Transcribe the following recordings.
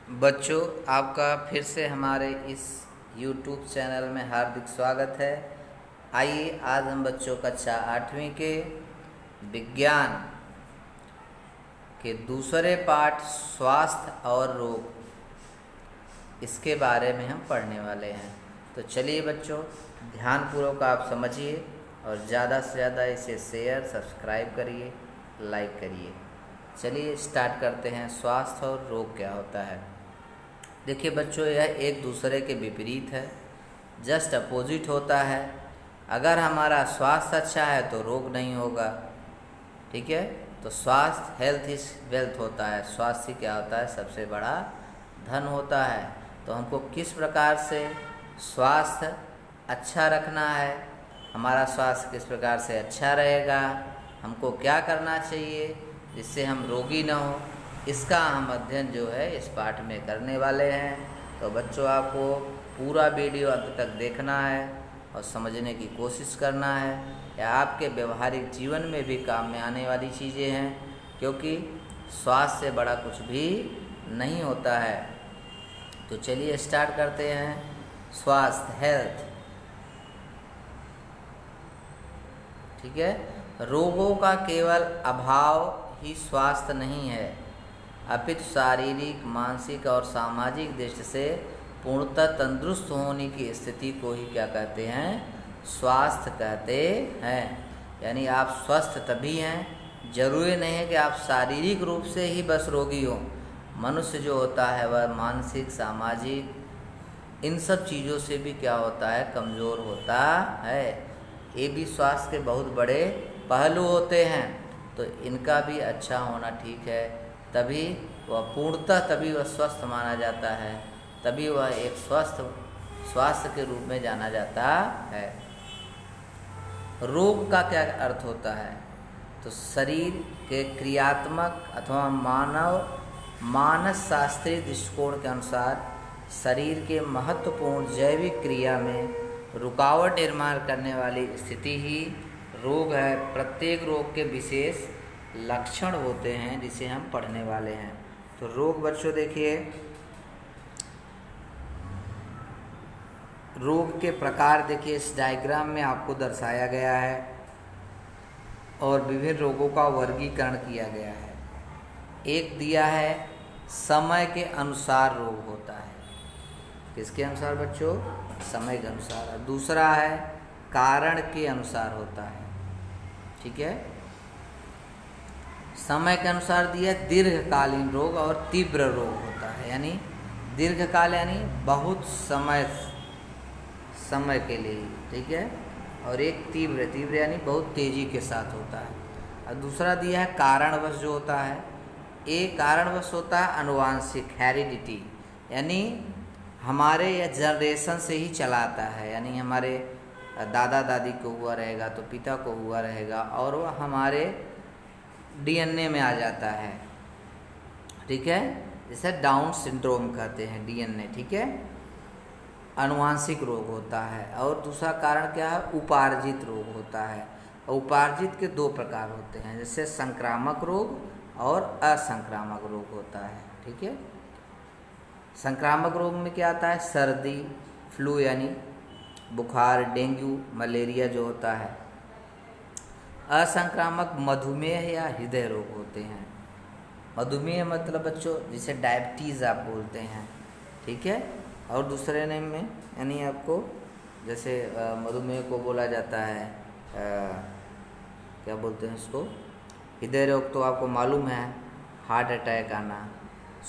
बच्चों, आपका फिर से हमारे इस YouTube चैनल में हार्दिक स्वागत है। आइए आज हम बच्चों कक्षा 8वीं के विज्ञान के दूसरे पाठ स्वास्थ्य और रोग, इसके बारे में हम पढ़ने वाले हैं। तो चलिए बच्चों, ध्यानपूर्वक आप समझिए और ज़्यादा से ज़्यादा इसे शेयर सब्सक्राइब करिए, लाइक करिए। चलिए स्टार्ट करते हैं। स्वास्थ्य और रोग क्या होता है। देखिए बच्चों, यह एक दूसरे के विपरीत है, जस्ट अपोजिट होता है। अगर हमारा स्वास्थ्य अच्छा है तो रोग नहीं होगा, ठीक है। तो स्वास्थ्य, हेल्थ इज वेल्थ होता है। स्वास्थ्य क्या होता है? सबसे बड़ा धन होता है। तो हमको किस प्रकार से स्वास्थ्य अच्छा रखना है, हमारा स्वास्थ्य किस प्रकार से अच्छा रहेगा, हमको क्या करना चाहिए जिससे हम रोगी न हो, इसका हम अध्ययन जो है इस पाठ में करने वाले हैं। तो बच्चों, आपको पूरा वीडियो अंत तक देखना है और समझने की कोशिश करना है। यह आपके व्यवहारिक जीवन में भी काम में आने वाली चीज़ें हैं, क्योंकि स्वास्थ्य से बड़ा कुछ भी नहीं होता है। तो चलिए स्टार्ट करते हैं। स्वास्थ्य, हेल्थ, ठीक है। रोगों का केवल अभाव ही स्वास्थ्य नहीं है, अपितु शारीरिक, मानसिक और सामाजिक दृष्टि से पूर्णतः तंदुरुस्त होने की स्थिति को ही क्या कहते हैं? स्वास्थ्य कहते हैं। यानी आप स्वस्थ तभी हैं, जरूरी नहीं है कि आप शारीरिक रूप से ही बस रोगी हो। मनुष्य जो होता है वह मानसिक, सामाजिक, इन सब चीज़ों से भी क्या होता है? कमज़ोर होता है। ये भी स्वास्थ्य के बहुत बड़े पहलू होते हैं। तो इनका भी अच्छा होना ठीक है, तभी वह पूर्णतः, तभी वह स्वस्थ माना जाता है, तभी वह एक स्वास्थ्य के रूप में जाना जाता है। रोग का क्या अर्थ होता है? तो शरीर के क्रियात्मक अथवा मानस शास्त्रीय दृष्टिकोण के अनुसार शरीर के महत्वपूर्ण जैविक क्रिया में रुकावट निर्माण करने वाली स्थिति ही रोग है। प्रत्येक रोग के विशेष लक्षण होते हैं जिसे हम पढ़ने वाले हैं। तो रोग बच्चों देखिए, रोग के प्रकार देखिए इस डायग्राम में आपको दर्शाया गया है और विभिन्न रोगों का वर्गीकरण किया गया है। एक दिया है समय के अनुसार रोग होता है। किसके अनुसार बच्चों? समय के अनुसार। दूसरा है कारण के अनुसार होता है, ठीक है। समय के अनुसार दिया दीर्घकालीन रोग और तीव्र रोग होता है। यानी दीर्घकाल यानी बहुत समय के लिए, ठीक है। और एक तीव्र यानी बहुत तेज़ी के साथ होता है। और दूसरा दिया है कारणवश जो होता है। एक कारणवश होता है अनुवांशिक, हेरिडिटी, यानी हमारे या जनरेशन से ही चला आता है। यानी हमारे दादा दादी को हुआ रहेगा तो पिता को हुआ रहेगा और वह हमारे डीएनए में आ जाता है, ठीक है। जैसे डाउन सिंड्रोम कहते हैं डीएनए, ठीक है। अनुवांशिक रोग होता है। और दूसरा कारण क्या है? उपार्जित रोग होता है। उपार्जित के दो प्रकार होते हैं, जैसे संक्रामक रोग और असंक्रामक रोग होता है, ठीक है। संक्रामक रोग में क्या आता है? सर्दी, फ्लू यानी बुखार, डेंगू, मलेरिया जो होता है। असंक्रामक मधुमेह या हृदय रोग होते हैं। मधुमेह मतलब बच्चों जिसे डायबिटीज़ आप बोलते हैं, ठीक है। और दूसरे नेम में यानी आपको जैसे मधुमेह को बोला जाता है क्या बोलते हैं इसको? हृदय रोग तो आपको मालूम है, हार्ट अटैक आना।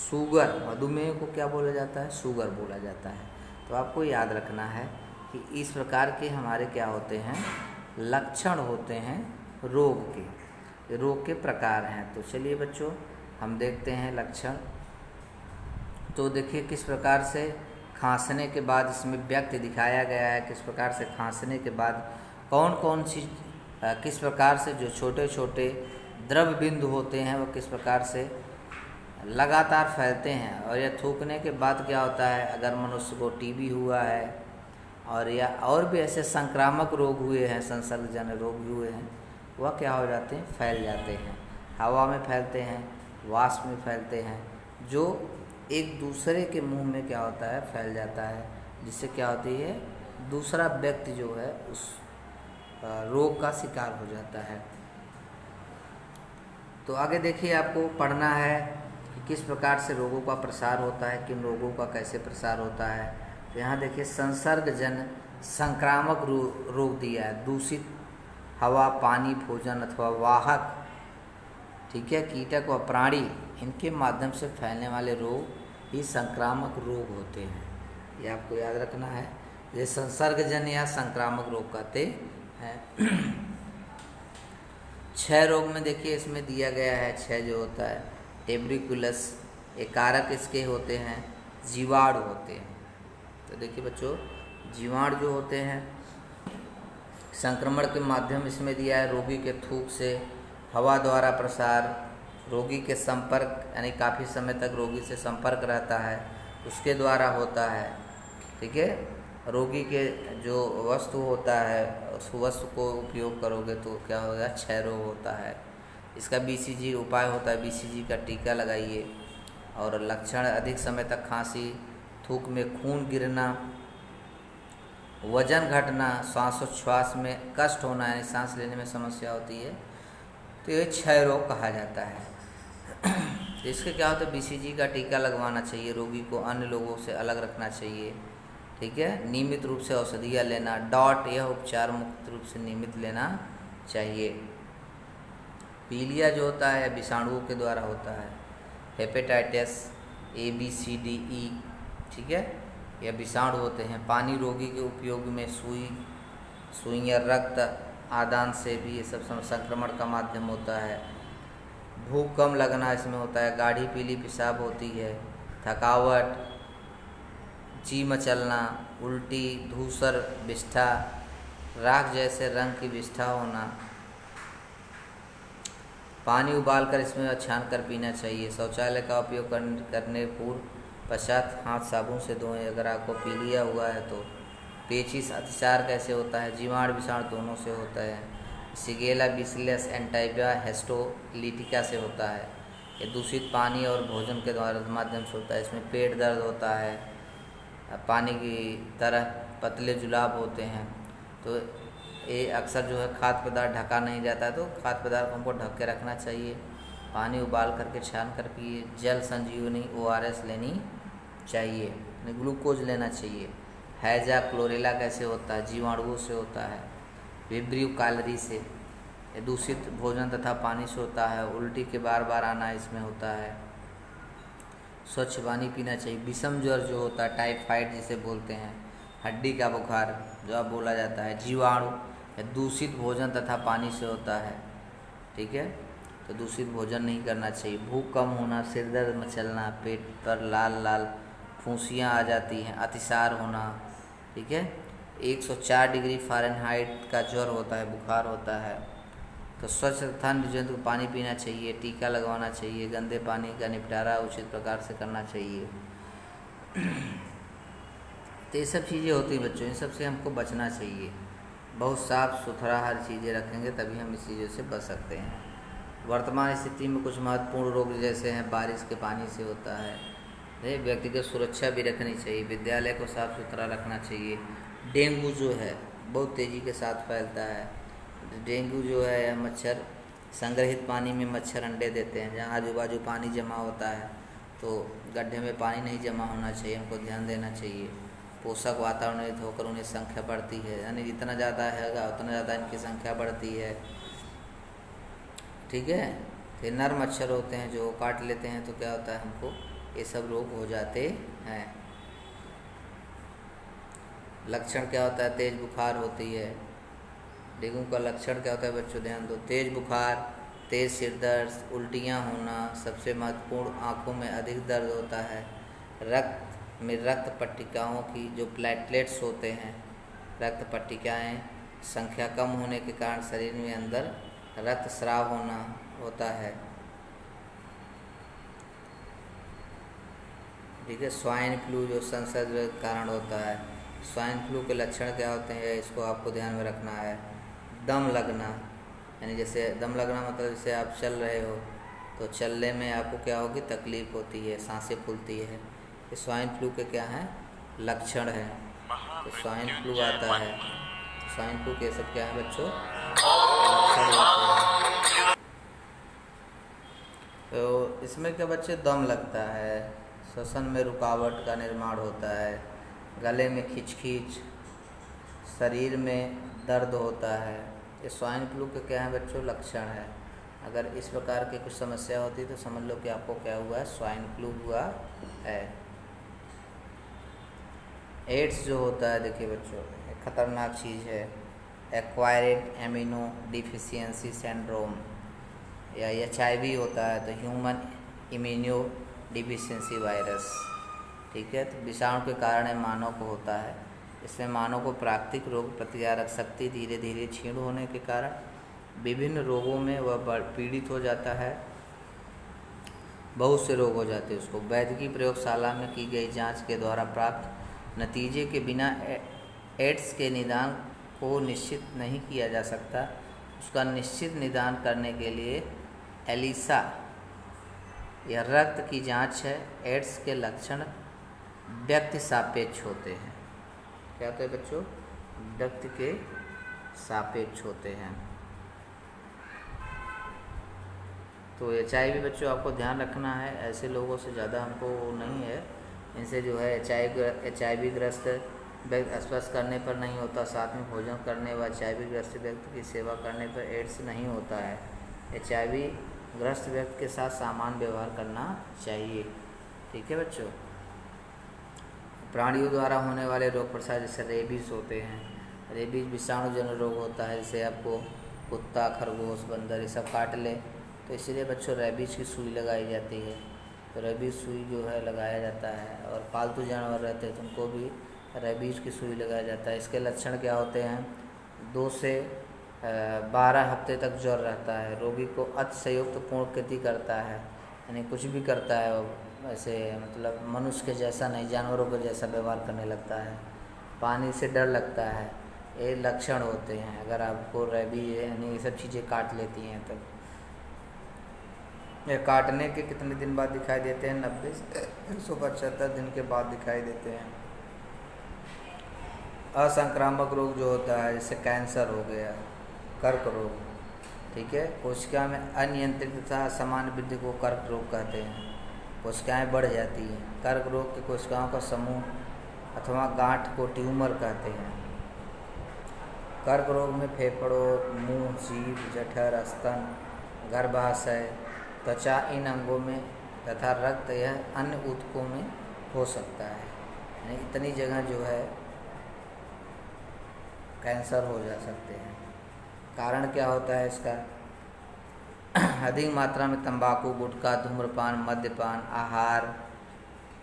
शुगर, मधुमेह को क्या बोला जाता है? शुगर बोला जाता है। तो आपको याद रखना है कि इस प्रकार के हमारे क्या होते हैं? लक्षण होते हैं रोग के, रोग के प्रकार हैं। तो चलिए बच्चों हम देखते हैं लक्षण। तो देखिए किस प्रकार से खांसने के बाद इसमें व्यक्ति दिखाया गया है, किस प्रकार से खांसने के बाद कौन कौन सी किस प्रकार से जो छोटे छोटे द्रव बिंदु होते हैं वो किस प्रकार से लगातार फैलते हैं। और यह थूकने के बाद क्या होता है? अगर मनुष्य को टीबी हुआ है और या और भी ऐसे संक्रामक रोग हुए हैं, संसर्गजन्य रोग भी हुए हैं, वह क्या हो जाते हैं? फैल जाते हैं। हवा में फैलते हैं, वाष्प में फैलते हैं, जो एक दूसरे के मुंह में क्या होता है, फैल जाता है, जिससे क्या होती है, दूसरा व्यक्ति जो है उस रोग का शिकार हो जाता है। तो आगे देखिए, आपको पढ़ना है कि किस प्रकार से रोगों का प्रसार होता है, किन रोगों का कैसे प्रसार होता है। तो यहाँ देखिए, संसर्गजन्य संक्रामक रोग दिया है। दूषित हवा, पानी, भोजन अथवा वाहक, ठीक है, कीटक व प्राणी, इनके माध्यम से फैलने वाले रोग ही संक्रामक रोग होते हैं। ये आपको याद रखना है। ये संसर्गजन्य या संक्रामक रोग कहते हैं। 6 रोग में देखिए इसमें दिया गया है, 6 जो होता है टेब्रिकुलस, एक कारक इसके होते हैं जीवाणु होते हैं। तो देखिए बच्चों, जीवाणु जो होते हैं संक्रमण के माध्यम इसमें दिया है, रोगी के थूक से, हवा द्वारा प्रसार, रोगी के संपर्क, यानी काफ़ी समय तक रोगी से संपर्क रहता है उसके द्वारा होता है, ठीक है। रोगी के जो वस्तु होता है उस वस्तु को उपयोग करोगे तो क्या होगा, क्षय रोग होता है। इसका BCG उपाय होता है, BCG का टीका लगाइए। और लक्षण अधिक समय तक खांसी, थूक में खून गिरना, वजन घटना, श्वासोच्छ्वास में कष्ट होना, यानी सांस लेने में समस्या होती है, तो ये क्षय रोग कहा जाता है। तो इसके क्या होता है, BCG का टीका लगवाना चाहिए, रोगी को अन्य लोगों से अलग रखना चाहिए, ठीक है। नियमित रूप से औषधियाँ लेना, डॉट यह उपचार मुक्त रूप से नियमित लेना चाहिए। पीलिया जो होता है विषाणुओं के द्वारा होता है। हेपेटाइटिस ABCDE, ठीक है, यह विषाणु होते हैं। पानी रोगी के उपयोग में सुइयाँ, रक्त आदान से भी ये सब संक्रमण का माध्यम होता है। भूख कम लगना इसमें होता है। गाढ़ी पीली पेशाब होती है। थकावट, जी मचलना, उल्टी, धूसर विष्ठा, राख जैसे रंग की विष्ठा होना। पानी उबालकर इसमें छान कर पीना चाहिए। शौचालय का उपयोग करने पूर्व पश्चात हाथ साबुन से धोएं अगर आपको पीलिया हुआ है तो। पेचिश अतिसार कैसे होता है, जीवाणु विषाणु दोनों से होता है। सिगेला बिसिलस एंटाइबिया हेस्टोलिटिका से होता है। ये दूषित पानी और भोजन के द्वारा माध्यम से होता है। इसमें पेट दर्द होता है, पानी की तरह पतले जुलाब होते हैं। तो ये अक्सर जो है खाद्य पदार्थ ढका नहीं जाता, तो खाद्य पदार्थ हमको ढक के रखना चाहिए। पानी उबाल करके छान कर पिए। जल संजीवनी ORS लेनी चाहिए, ग्लूकोज लेना चाहिए। हैजा क्लोरेला कैसे होता है, जीवाणुओं से होता है। विब्रियो कैलोरी से, दूषित भोजन तथा पानी से होता है। उल्टी के बार बार आना इसमें होता है। स्वच्छ पानी पीना चाहिए। विषम ज्वर जो होता है, टाइफाइड जिसे बोलते हैं, हड्डी का बुखार जो अब बोला जाता है, जीवाणु दूषित भोजन तथा पानी से होता है, ठीक है। तो दूषित भोजन नहीं करना चाहिए। भूख कम होना, सिर दर्द मचलना, पेट पर लाल लाल फुंसियाँ आ जाती हैं, अतिसार होना, ठीक है। 104 डिग्री फ़ारेनहाइट का ज्वर होता है, बुखार होता है। तो स्वच्छ तथा निर्जंतुक पानी पीना चाहिए। टीका लगवाना चाहिए। गंदे पानी का निपटारा उचित प्रकार से करना चाहिए। तो ये सब चीज़ें होती हैं बच्चों, इन सब से हमको बचना चाहिए। बहुत साफ़ सुथरा हर चीज़ें रखेंगे तभी हम इस चीज़ों से बच सकते हैं। वर्तमान स्थिति में कुछ महत्वपूर्ण रोग जैसे हैं, बारिश के पानी से होता है। व्यक्तिगत सुरक्षा भी रखनी चाहिए। विद्यालय को साफ़ सुथरा रखना चाहिए। डेंगू जो है बहुत तेज़ी के साथ फैलता है। डेंगू जो है यह मच्छर संग्रहित पानी में मच्छर अंडे देते हैं। जहाँ आजू बाजू पानी जमा होता है तो गड्ढे में पानी नहीं जमा होना चाहिए, हमको ध्यान देना चाहिए। पोषक वातावरण होकर उन्हें संख्या बढ़ती है, यानी जितना ज़्यादा हैगा उतना ज़्यादा इनकी संख्या बढ़ती है, ठीक है। फिर नर मच्छर होते हैं जो काट लेते हैं तो क्या होता है, हमको ये सब रोग हो जाते हैं। लक्षण क्या होता है, तेज़ बुखार होती है। डेंगू का लक्षण क्या होता है बच्चों, ध्यान दो। तेज़ बुखार, तेज़ सिर दर्द, उल्टियाँ होना, सबसे महत्वपूर्ण आँखों में अधिक दर्द होता है। रक्त में रक्त पट्टिकाओं की जो प्लेटलेट्स होते हैं, रक्त पट्टिकाएँ संख्या कम होने के कारण शरीर में अंदर रक्त स्राव होना होता है, ठीक है। स्वाइन फ्लू जो संसर्ग के कारण होता है। स्वाइन फ्लू के लक्षण क्या होते हैं, इसको आपको ध्यान में रखना है। दम लगना, यानी जैसे दम लगना मतलब जैसे आप चल रहे हो तो चलने में आपको क्या होगी, तकलीफ होती है, सांसें फूलती है। ये स्वाइन फ्लू के क्या हैं, लक्षण हैं। तो स्वाइन फ्लू आता है, तो स्वाइन फ्लू के सब क्या है बच्चों, लक्षण होते हैं। तो इसमें क्या बच्चे, दम लगता है, श्वसन में रुकावट का निर्माण होता है, गले में खिंच, शरीर में दर्द होता है। ये स्वाइन फ्लू के क्या है बच्चों, लक्षण है। अगर इस प्रकार की कुछ समस्या होती है तो समझ लो कि आपको क्या हुआ है, स्वाइन फ्लू हुआ है। एड्स जो होता है, देखिए बच्चों, एक खतरनाक चीज़ है, एक्वायर्ड एमिनो डिफिशियंसी सिंड्रोम, या HIV होता है, तो ह्यूमन इम्यूनो डिफिशियंसी वायरस। ठीक है, तो विषाणु के कारण मानव को होता है। इसमें मानव को प्राकृतिक रोग प्रतिकारक शक्ति धीरे धीरे क्षीण होने के कारण विभिन्न रोगों में वह पीड़ित हो जाता है। बहुत से रोग हो जाते हैं उसको। वैद्यकीय प्रयोगशाला में की गई जांच के द्वारा प्राप्त नतीजे के बिना एड्स के निदान को निश्चित नहीं किया जा सकता। उसका निश्चित निदान करने के लिए एलिसा या रक्त की जांच है। एड्स के लक्षण व्यक्ति सापेक्ष होते हैं। क्या होते हैं बच्चों, व्यक्ति के सापेक्ष होते हैं। तो HIV बच्चों आपको ध्यान रखना है, ऐसे लोगों से ज़्यादा हमको नहीं है, इनसे जो है HIV ग्रस्त व्यक्ति स्पर्श करने पर नहीं होता, साथ में भोजन करने व HIV ग्रस्त व्यक्ति की सेवा करने पर एड्स नहीं होता है। HIV ग्रस्त व्यक्ति के साथ सामान्य व्यवहार करना चाहिए। ठीक है बच्चों। प्राणियों द्वारा होने वाले रोग प्रसार जैसे रेबीज होते हैं। रेबीज विषाणु जन्य रोग होता है, जैसे आपको कुत्ता, खरगोश, बंदर ये सब काट ले, तो इसीलिए बच्चों रेबीज की सुई लगाई जाती है। तो रेबीज सुई जो है लगाया जाता है, और पालतू जानवर रहते हैं तो उनको भी रेबीज की सुई लगाया जाता है। इसके लक्षण क्या होते हैं, 2 से 12 हफ्ते तक ज्वर रहता है, रोगी को अतिशयोक्त पूर्ण कृति करता है, यानी कुछ भी करता है ऐसे, मतलब मनुष्य के जैसा नहीं, जानवरों के जैसा व्यवहार करने लगता है, पानी से डर लगता है। ये लक्षण होते हैं अगर आपको रेबीज यानी ये सब चीज़ें काट लेती हैं तब। ये काटने के कितने दिन बाद दिखाई देते हैं, 90 से 175 दिन के बाद दिखाई देते हैं। असंक्रामक रोग जो होता है, जैसे कैंसर हो गया, कर्क रोग, ठीक है, कोशिका में अनियंत्रित तथा असामान्य वृद्धि को कर्क रोग कहते हैं। कोशिकाएं बढ़ जाती हैं। कर्क रोग के कोशिकाओं का समूह अथवा गांठ को ट्यूमर कहते हैं। कर्क रोग में फेफड़ों, मुंह, जीभ, जठर, स्तन, गर्भाशय, त्वचा इन अंगों में तथा रक्त या अन्य ऊतकों में हो सकता है। यानी इतनी जगह जो है कैंसर हो जा सकते हैं। कारण क्या होता है इसका, अधिक मात्रा में तंबाकू, गुटखा, धूम्रपान, मद्यपान, आहार,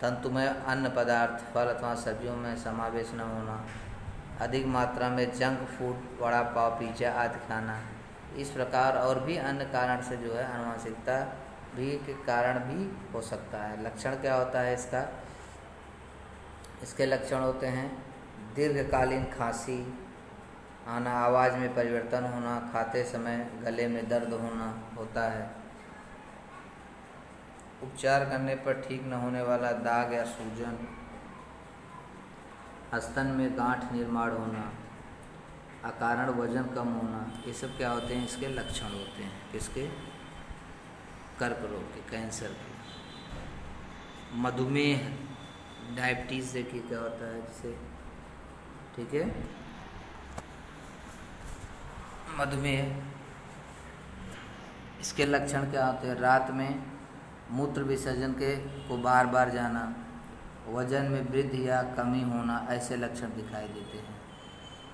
तंतुमय अन्न पदार्थ, फल अथवा सब्जियों में समावेश न होना, अधिक मात्रा में junk food, vada pav, pizza आदि खाना, इस प्रकार और भी अन्य कारण से जो है आनुवंशिकता भी के कारण भी हो सकता है। लक्षण क्या होता है इसका, इसके लक्षण होते हैं दीर्घकालीन खांसी आना, आवाज़ में परिवर्तन होना, खाते समय गले में दर्द होना होता है, उपचार करने पर ठीक न होने वाला दाग या सूजन, स्तन में गांठ निर्माण होना, अकारण वजन कम होना, ये सब क्या होते हैं, इसके लक्षण होते हैं। किसके, कर्क रोग के, कैंसर के। मधुमेह, डायबिटीज़ देखिए क्या होता है जिसे, ठीक है, मधुमेह, इसके लक्षण क्या होते हैं, रात में मूत्र विसर्जन के को बार बार जाना, वजन में वृद्धि या कमी होना, ऐसे लक्षण दिखाई देते हैं।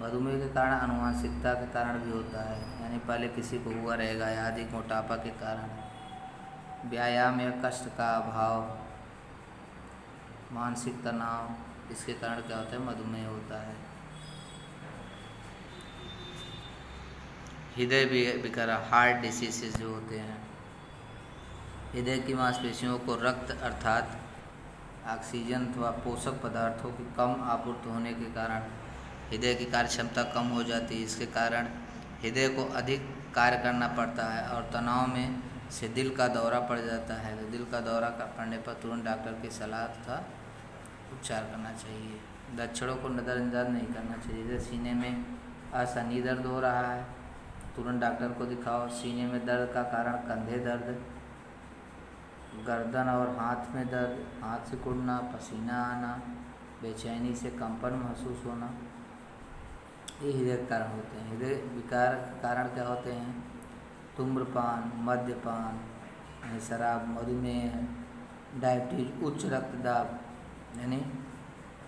मधुमेह के कारण आनुवंशिकता के कारण भी होता है, यानी पहले किसी को हुआ रहेगा, या अधिक मोटापा के कारण, व्यायाम या कष्ट का अभाव, मानसिक तनाव, इसके कारण क्या होता है, मधुमेह होता है। हृदय विकार, हार्ट डिसीजेस जो होते हैं, हृदय की मांसपेशियों को रक्त अर्थात ऑक्सीजन अथवा पोषक पदार्थों की कम आपूर्ति होने के कारण हृदय की कार्य क्षमता कम हो जाती है। इसके कारण हृदय को अधिक कार्य करना पड़ता है और तनाव में से दिल का दौरा पड़ जाता है तो दिल का दौरा पड़ने पर तुरंत डॉक्टर की सलाह तथा उपचार करना चाहिए। लक्षणों को नज़रअंदाज नहीं करना चाहिए। जैसे सीने में असहनीय दर्द हो रहा है, तुरंत डॉक्टर को दिखाओ। सीने में दर्द का कारण कंधे दर्द, गर्दन और हाथ में दर्द, हाथ से कुड़ना, पसीना आना, बेचैनी से कंपन महसूस होना, ये हृदय के कारण होते हैं। हृदय विकार के कारण क्या होते हैं? धूम्रपान, मद्यपान, यानी शराब, मधुमेह, डायबिटीज, उच्च रक्तदाब, यानी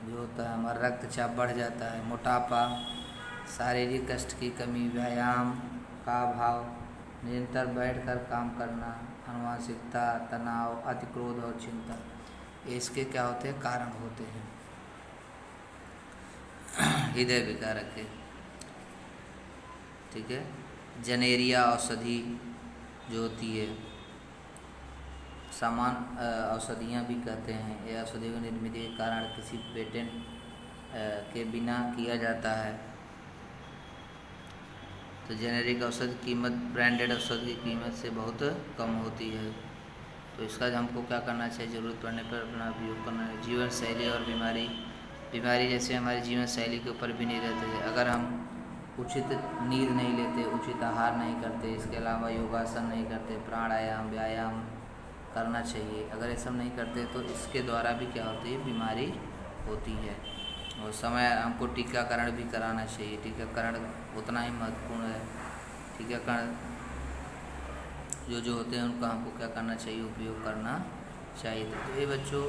जो होता है हमारा रक्तचाप बढ़ जाता है, मोटापा, शारीरिक कष्ट की कमी, व्यायाम का अभाव, निरंतर बैठकर काम करना, अनुवांशिकता, तनाव, अति क्रोध और चिंता, इसके क्या होते हैं? कारण होते हैं हृदय विकारक के। ठीक है। जनेरिया औषधि जो होती है, सामान औषधियाँ भी कहते हैं, ये औषधियों की निर्मित के कारण किसी पेटेंट के बिना किया जाता है। तो जेनेरिक औषध कीमत ब्रांडेड औषध की कीमत से बहुत कम होती है। तो इसका हमको क्या करना चाहिए? ज़रूरत पड़ने पर अपना उपयोग करना है। जीवन शैली और बीमारी जैसे हमारी जीवन शैली के ऊपर भी नहीं रहते हैं। अगर हम उचित नींद नहीं लेते, उचित आहार नहीं करते, इसके अलावा योगासन नहीं करते, प्राणायाम, व्यायाम करना चाहिए। अगर ये सब नहीं करते तो इसके द्वारा भी क्या होती है? बीमारी होती है। और समय हमको टीकाकरण भी कराना चाहिए। टीकाकरण उतना ही महत्वपूर्ण है। टीकाकरण जो होते हैं उनका हमको क्या करना चाहिए? उपयोग करना चाहिए। तो ये बच्चों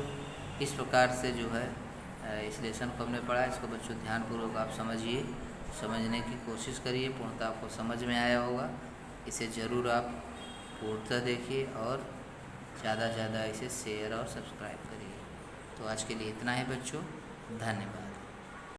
इस प्रकार से जो है इस लेसन को हमने पढ़ा, इसको बच्चों ध्यानपूर्वक आप समझिए, समझने की कोशिश करिए। पूर्णतः आपको समझ में आया होगा। इसे ज़रूर आप पूर्णतः देखिए और ज़्यादा से ज़्यादा इसे शेयर और सब्सक्राइब करिए। तो आज के लिए इतना ही बच्चों, धन्यवाद।